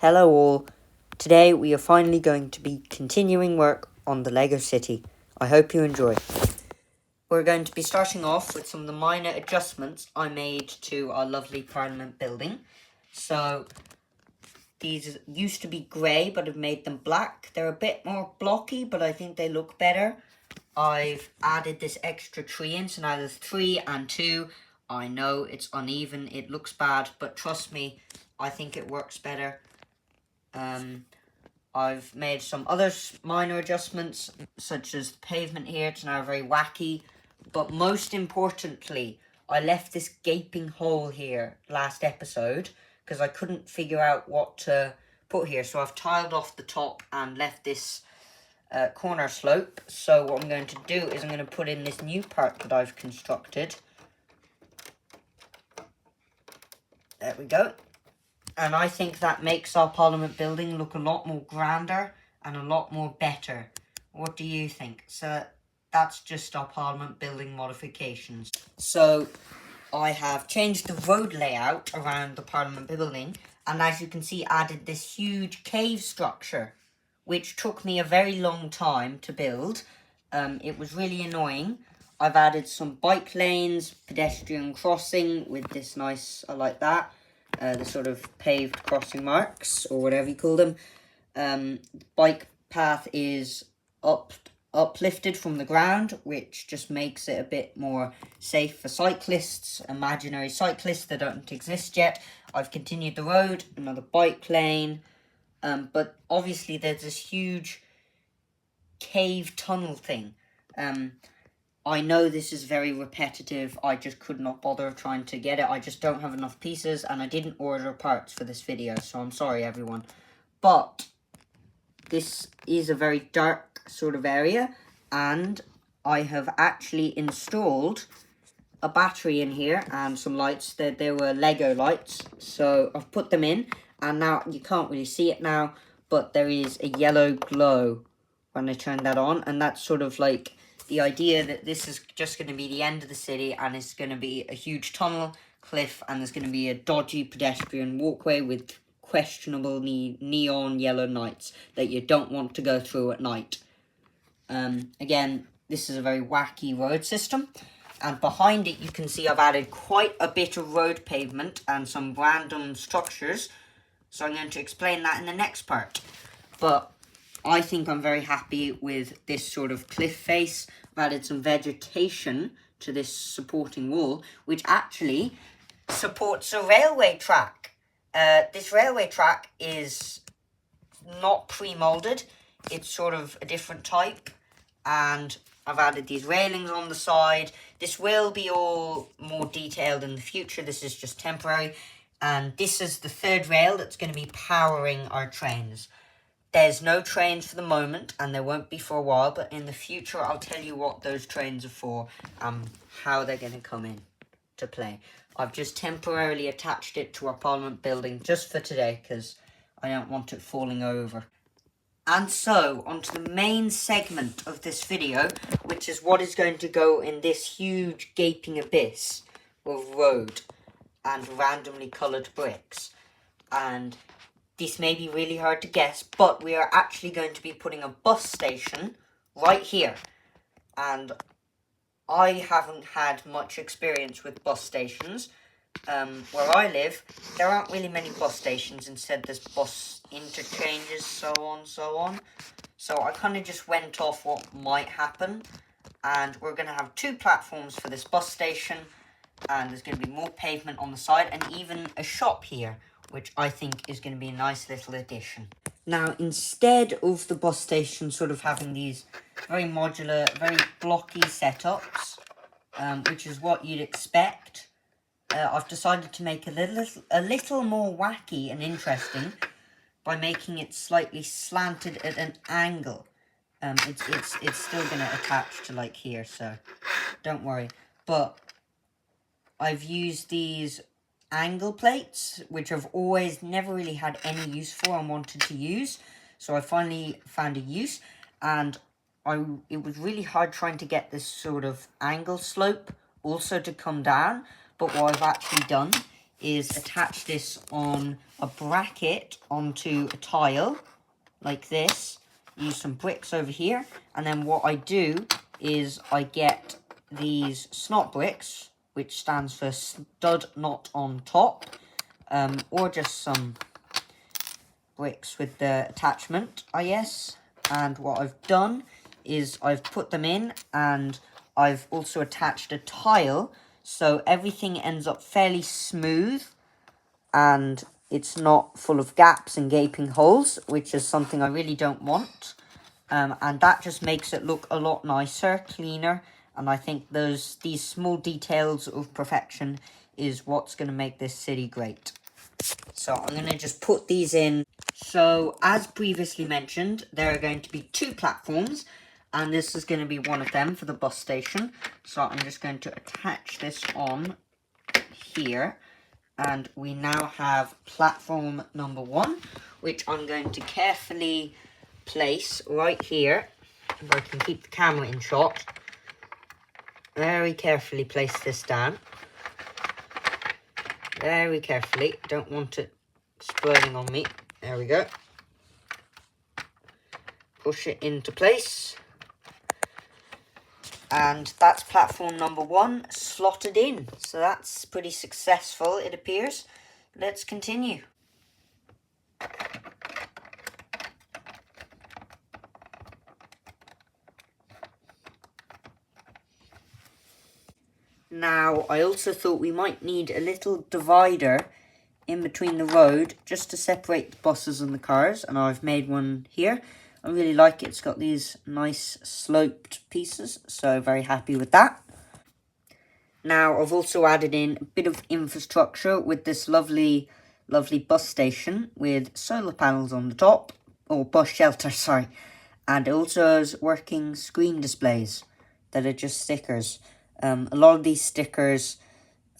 Hello all. Today we are finally going to be continuing work on the Lego City. I hope you enjoy. We're going to be starting off with some of the minor adjustments I made to our lovely Parliament building. So these used to be grey, but I've made them black. They're a bit more blocky, but I think they look better. I've added this extra tree in, so now there's 3 and 2. I know it's uneven, it looks bad, but trust me, I think it works better. I've made some other minor adjustments, such as the pavement here. It's now very wacky. But most importantly, I left this gaping hole here last episode because I couldn't figure out what to put here. So I've tiled off the top and left this corner slope. So what I'm going to do is I'm going to put in this new part that I've constructed. There we go. And I think that makes our Parliament building look a lot more grander and a lot more better. What do you think? So that's just our Parliament building modifications. So I have changed the road layout around the Parliament building, and as you can see, added this huge cave structure, which took me a very long time to build. It was really annoying. I've added some bike lanes, pedestrian crossing with this nice, I like that. The sort of paved crossing marks, or whatever you call them. Bike path is uplifted from the ground, which just makes it a bit more safe for cyclists, imaginary cyclists that don't exist yet. I've continued the road, another bike lane, but obviously there's this huge cave tunnel thing. I know this is very repetitive. I just could not bother trying to get it. I just don't have enough pieces, and I didn't order parts for this video, so I'm sorry, everyone. But this is a very dark sort of area, and I have actually installed a battery in here and some lights. They were Lego lights, so I've put them in, and now you can't really see it now, but there is a yellow glow when I turn that on, and that's sort of like the idea that this is just going to be the end of the city, and it's going to be a huge tunnel, cliff, and there's going to be a dodgy pedestrian walkway with questionable neon yellow lights that you don't want to go through at night. Again, this is a very wacky road system, and behind it you can see I've added quite a bit of road pavement and some random structures, so I'm going to explain that in the next part. But I think I'm very happy with this sort of cliff face. I've added some vegetation to this supporting wall, which actually supports a railway track. This railway track is not pre-molded. It's sort of a different type. And I've added these railings on the side. This will be all more detailed in the future. This is just temporary. And this is the third rail that's going to be powering our trains. There's no trains for the moment, and there won't be for a while, but in the future I'll tell you what those trains are for and how they're going to come in to play. I've just temporarily attached it to our Parliament building just for today, because I don't want it falling over. And so, onto the main segment of this video, which is what is going to go in this huge gaping abyss of road and randomly coloured bricks. And this may be really hard to guess, but we are actually going to be putting a bus station right here. And I haven't had much experience with bus stations. Where I live, there aren't really many bus stations. Instead, there's bus interchanges, so on. So I kind of just went off what might happen. And we're going to have 2 platforms for this bus station. And there's going to be more pavement on the side and even a shop here, which I think is going to be a nice little addition. Now, instead of the bus station sort of having these very modular, very blocky setups, which is what you'd expect, I've decided to make a little more wacky and interesting by making it slightly slanted at an angle. It's still going to attach to like here, so don't worry. But I've used these angle plates, which I've always never really had any use for and wanted to use. So I finally found a use, and it was really hard trying to get this sort of angle slope also to come down. But what I've actually done is attach this on a bracket onto a tile like this. Use some bricks over here, and then what I do is I get these snot bricks, which stands for stud not on top, or just some bricks with the attachment, I guess. And what I've done is I've put them in, and I've also attached a tile, so everything ends up fairly smooth and it's not full of gaps and gaping holes, which is something I really don't want. And that just makes it look a lot nicer, cleaner, and I think these small details of perfection is what's going to make this city great. So I'm going to just put these in. So as previously mentioned, there are going to be 2 platforms, and this is going to be one of them for the bus station. So I'm just going to attach this on here. And we now have platform number 1, which I'm going to carefully place right here. If I can keep the camera in shot. Very carefully place this down. Very carefully. Don't want it exploding on me. There we go. Push it into place. And that's platform number 1 slotted in. So that's pretty successful, it appears. Let's continue. Now, I also thought we might need a little divider in between the road just to separate the buses and the cars. And I've made one here. I really like it. It's got these nice sloped pieces, so very happy with that. Now, I've also added in a bit of infrastructure with this lovely bus station with solar panels on the top, or bus shelter, sorry. And it also has working screen displays that are just stickers. A lot of these stickers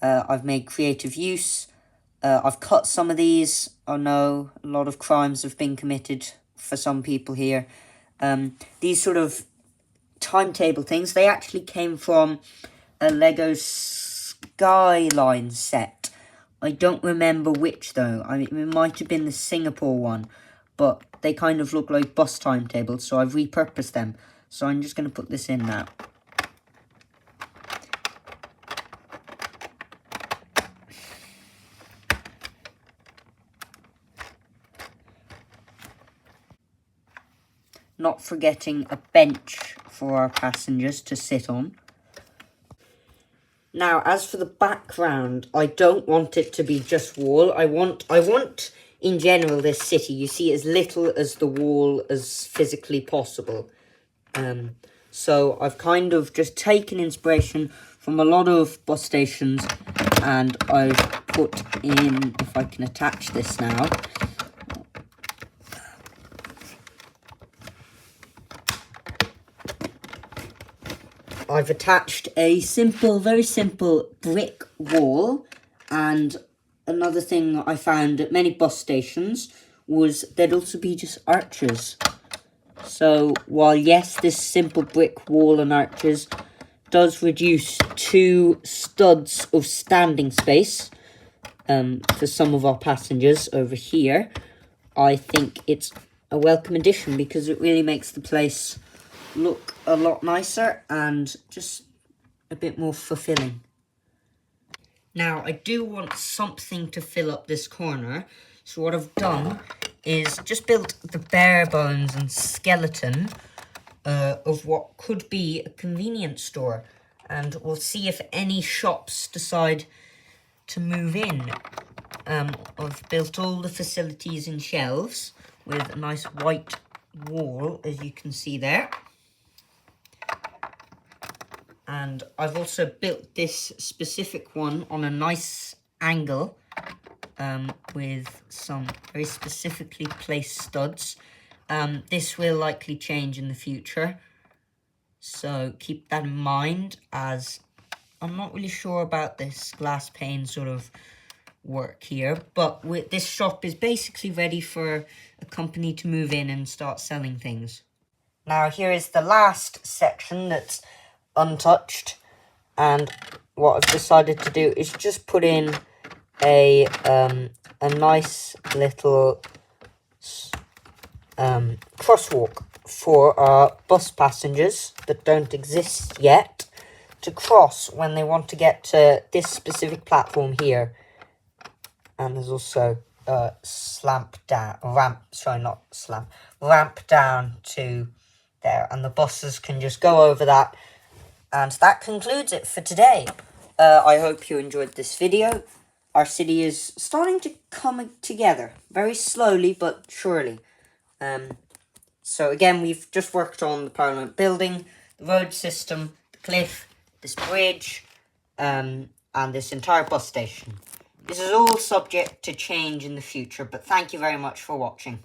I've made creative use. I've cut some of these. I know a lot of crimes have been committed for some people here. These sort of timetable things, they actually came from a Lego Skyline set. I don't remember which though. I mean, it might have been the Singapore one, but they kind of look like bus timetables, so I've repurposed them. So I'm just going to put this in now. Not forgetting a bench for our passengers to sit on. Now, as for the background, I don't want it to be just wall. I want in general this city, you see as little as the wall as physically possible. So I've kind of just taken inspiration from a lot of bus stations, and I've put in, if I can attach this now, I've attached a very simple brick wall. And another thing I found at many bus stations was there'd also be just arches. So while yes, this simple brick wall and arches does reduce 2 studs of standing space for some of our passengers over here, I think it's a welcome addition because it really makes the place look a lot nicer and just a bit more fulfilling. Now, I do want something to fill up this corner, so what I've done is just built the bare bones and skeleton of what could be a convenience store, and we'll see if any shops decide to move in. I've built all the facilities in shelves with a nice white wall, as you can see there. And I've also built this specific one on a nice angle with some very specifically placed studs. This will likely change in the future, so keep that in mind, as I'm not really sure about this glass pane sort of work here, but this shop is basically ready for a company to move in and start selling things. Now here is the last section that's untouched, and what I've decided to do is just put in a nice little crosswalk for bus passengers that don't exist yet to cross when they want to get to this specific platform here. And there's also ramp down to there, and the buses can just go over that. And that concludes it for today. I hope you enjoyed this video. Our city is starting to come together, very slowly but surely. So again, we've just worked on the Parliament building, the road system, the cliff, this bridge, and this entire bus station. This is all subject to change in the future, but thank you very much for watching.